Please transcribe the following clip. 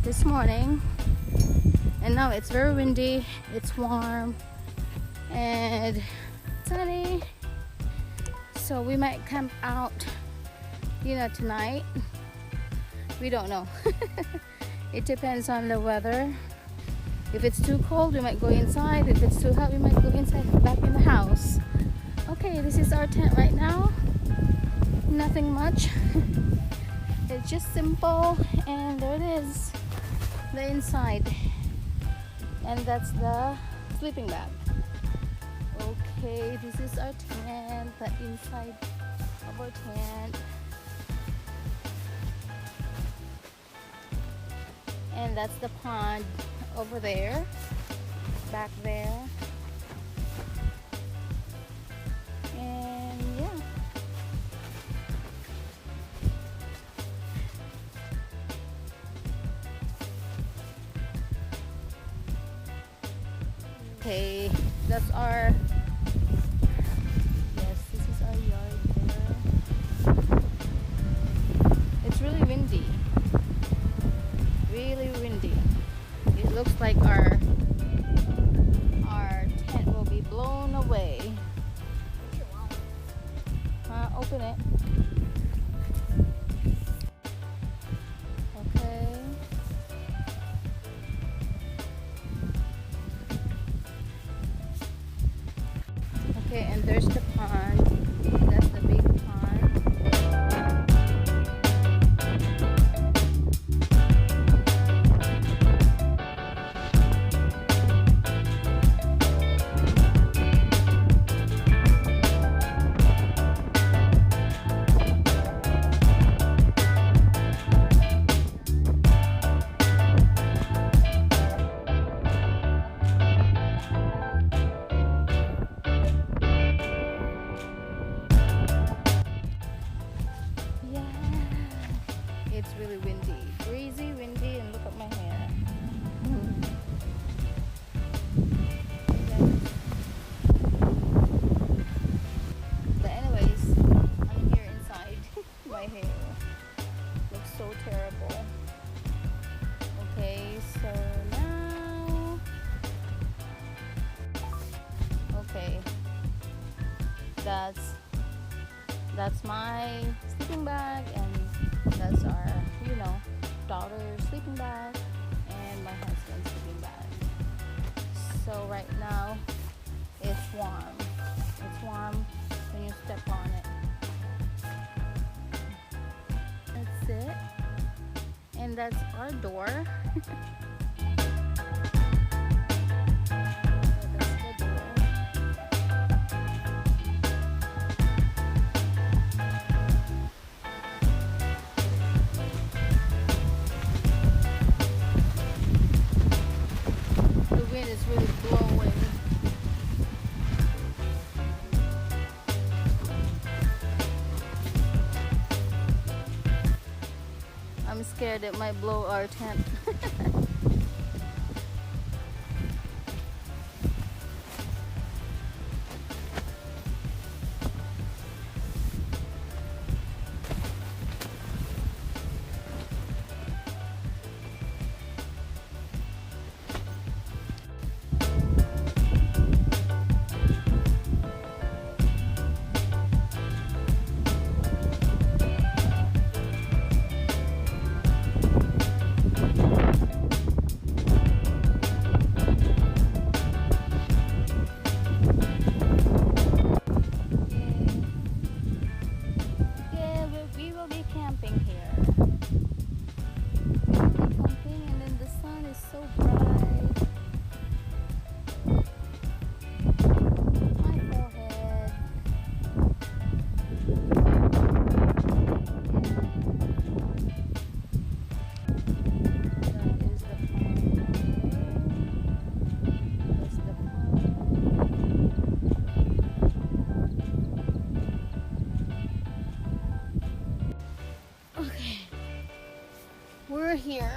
this morning, and now it's very windy, it's warm and sunny, so we might camp out, you know, tonight. We don't know. It depends on the weather. If it's too cold, we might go inside. If it's too hot, we might go inside, back in the house. Okay, this is our tent right now. Nothing much. It's just simple, and there it is, the inside, and that's the sleeping bag. Okay, this is our tent, the inside of our tent, and that's the pond over there, back there, and yeah. Okay, that's our, yes, this is our yard there. It's really windy, really windy. It looks like our tent will be blown away. Open it. Okay. Okay, and there's the pond. That's the big pond. It's really windy, breezy, windy, and look at my hair. But anyways, I'm here inside. My hair looks so terrible. Okay, so now, okay, that's my sleeping bag, and that's our, you know, daughter's sleeping bag, and my husband's sleeping bag. So right now it's warm. It's warm when you step on it. That's it. And that's our door. It's really blowing. I'm scared it might blow our tent. We're here.